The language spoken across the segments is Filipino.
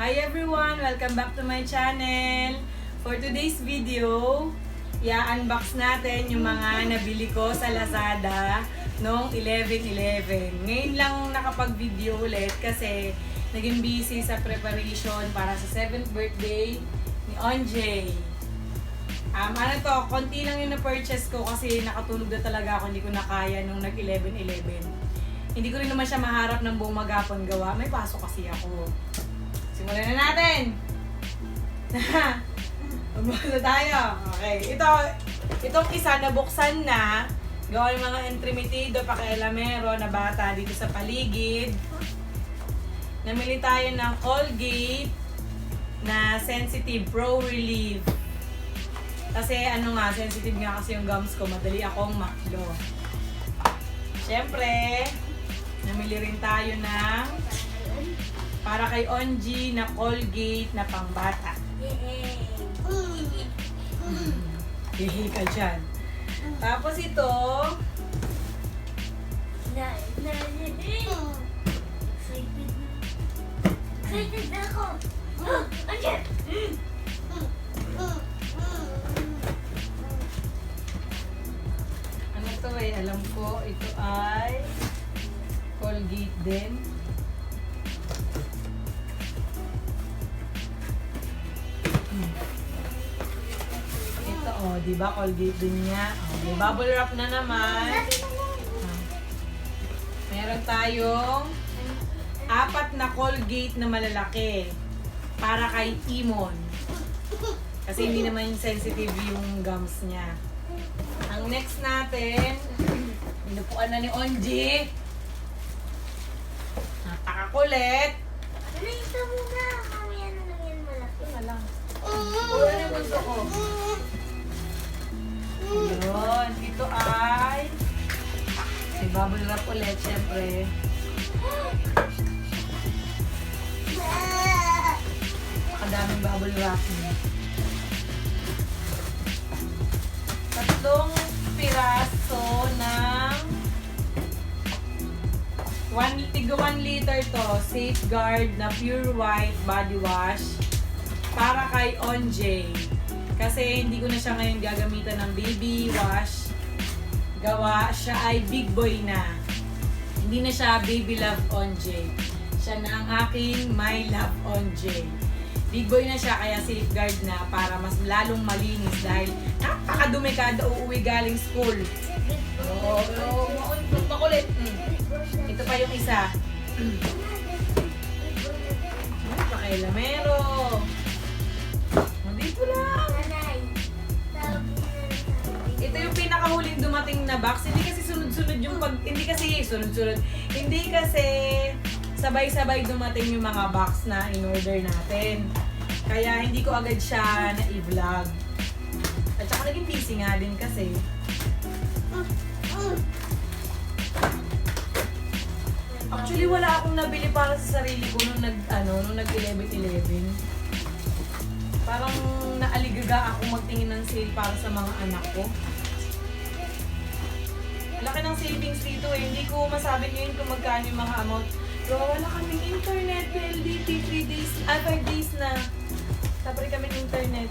Hi everyone! Welcome back to my channel! For today's video, i-unbox natin yung mga nabili ko sa Lazada noong 11/11. Ngayon lang nakapag-video ulit kasi naging busy sa preparation para sa 7th birthday ni Onjay. Konti lang yung na-purchase ko kasi nakatulog na talaga ako, hindi ko na kaya nung nag-11/11. Hindi ko rin naman siya maharap ng buong maghapon gawa. May pasok kasi ako. Simulan na natin! Magmula tayo. Okay. Itong isa nabuksan na. Gawa ng mga entrimetido, pakialamero na bata dito sa paligid. Namili tayo ng Colgate na Sensitive Pro Relief. Kasi sensitive nga kasi yung gums ko. Madali akong maklo. Siyempre, namili rin tayo ng para kay Onji na Colgate na pangbata. Hihi ka dyan. Tapos ito, excited na ako. Andiyan! ano to alam ko, ito ay Colgate din. Ito, di ba Colgate din niya? May bubble wrap na naman. Meron tayong 4 na Colgate na malalaki para kay Imon. Kasi hindi naman sensitive yung gums niya. Ang next natin, inupuan na ni Onji. Napakakulit. Ito muna. Mamaya na lang yan malaki. Wala lang. Wala na yung gusto ko. Yun. Ito ay may bubble wrap ulit, syempre. Nakadaming bubble wrap niya. 3 piraso ng 1 liter to, Safeguard na Pure White Body Wash para kay Onjay. Kasi hindi ko na siya ngayon gagamitan ng baby wash. Gawa, siya ay big boy na. Hindi na siya baby love Onjay. Siya na ang aking my love Onjay. Big boy na siya kaya safeguard na para mas lalong malinis dahil napakadumi kada uuwi galing school. Oo, makulit. Ito pa yung isa. Pakailamero. Dito lang. Ito yung pinakahuling dumating na box. Hindi kasi sunod-sunod yung Hindi kasi sabay-sabay dumating yung mga box na in-order natin. Kaya hindi ko agad siya na-i-vlog. At saka naging busy nga din kasi. Actually, wala akong nabili para sa sarili ko nung nag-11/11. Parang naaligaga ako magtingin ng sale para sa mga anak ko. Laki ng savings dito eh. Hindi ko masabi ngayon kung magkano yung mga amount. Pero wala kaming internet, PLDT, 5 days na. Tapos kami ng internet.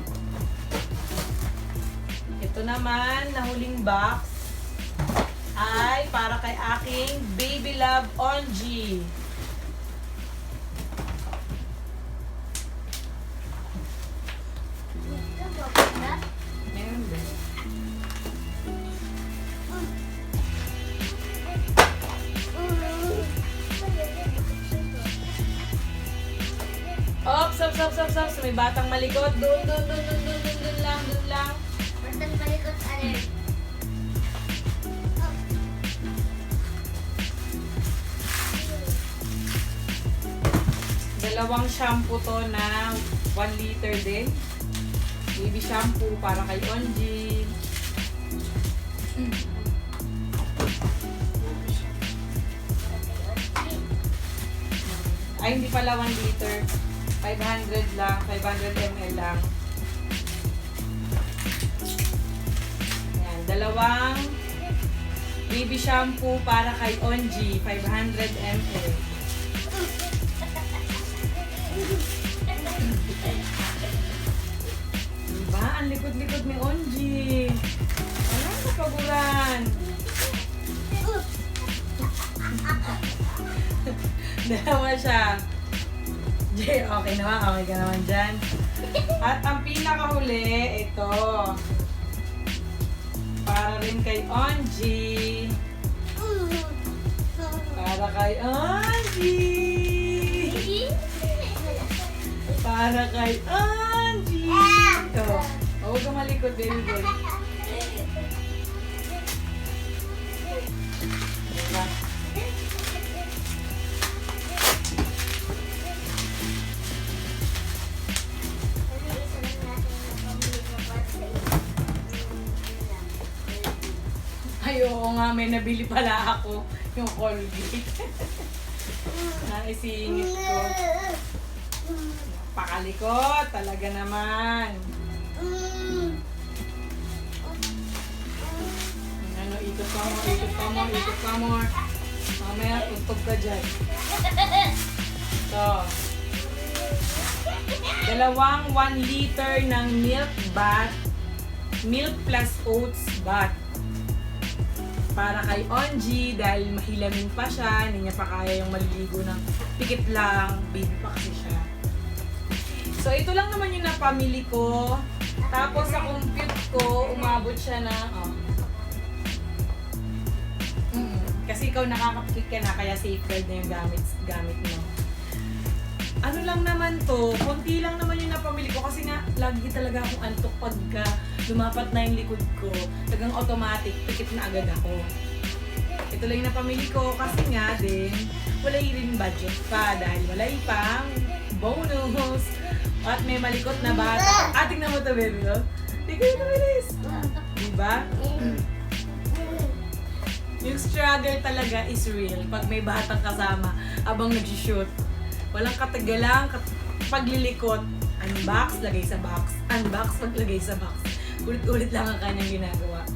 Ito naman, na huling box ay para kay aking baby love Onji. Meron din. Stop. May batang malikot. Doon lang. Batang malikot, alin? Dalawang shampoo to na 1 liter din. Baby shampoo para kay Onji. Ay, hindi pala 1 liter. 500 lang. 500 ml lang. Ayan. Dalawang baby shampoo para kay Onji. 500 ml. likod-likod ni Onji. Ano ang kapaguran? Dalawa siya. Jay, okay naman. Okay ka naman dyan. At ang pinakahuli, ito. Para rin kay Onji. Para kay Onji. Para kay Onji. Ito. Huwag ka malikot, baby girl. Diba? Ay, oo nga, may nabili pala ako yung Colgate. Naisingit ko. Pakalikot, talaga naman. Ano, ikot pa mo, ikot pa mo, ikot pa mo. Mamaya, tuntog ka dyan. Ito. Dalawang 1 liter ng milk bath. Milk plus oats bath. Para kay Onji, dahil mahilamin pa siya, hindi niya pa kaya yung maliligo ng pikit lang. Baby pa kasi siya. So, ito lang naman yung napamili ko. Tapos, sa compute ko, umabot siya na, kasi ikaw nakakapikit ka na, kaya safeguard na yung gamit mo. Ano lang naman to, konti lang naman yung napamili ko kasi nga, lagi talaga akong antok pagka lumapat na yung likod ko. Tagang automatic, pikit na agad ako. Ito lang yung napamili ko kasi nga din, wala rin budget pa dahil wala pang bonus. At may malikot na bata. Tingnan mo to, baby, no? Hindi ko yung nabilis. Diba? Yung struggle talaga is real pag may batang kasama abang nag-shoot. Walang katagalang paglilikot. Unbox, lagay sa box. Unbox, paglagay sa box. Ulit-ulit lang ang kanyang ginagawa.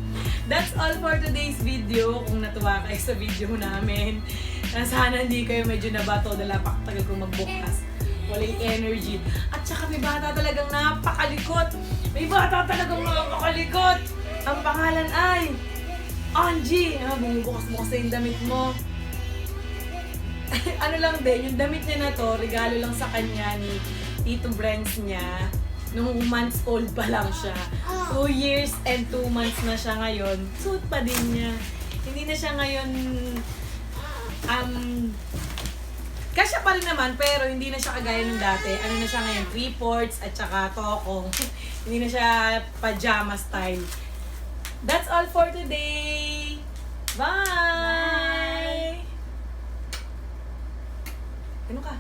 That's all for today's video. Kung natuwa kayo sa video namin, sana hindi kayo medyo nabato dahil napakatagal kong magbukas. Walang energy. At saka may bata talagang napakalikot. May bata talagang napakalikot. Ang pangalan ay Onji. Bumubukas-bukas na yung damit mo. Ano lang din, yung damit niya na to, regalo lang sa kanya ni Tito Brents niya. Nung months old pa lang siya. 2 years and 2 months na siya ngayon. Suot pa din niya. Hindi na siya ngayon, kasya pa rin naman, pero hindi na siya kagaya nung dati. Ano na siya ngayon, 3/4 at saka tokong. Hindi na siya pajama style. That's all for today. Bye! Ano ka?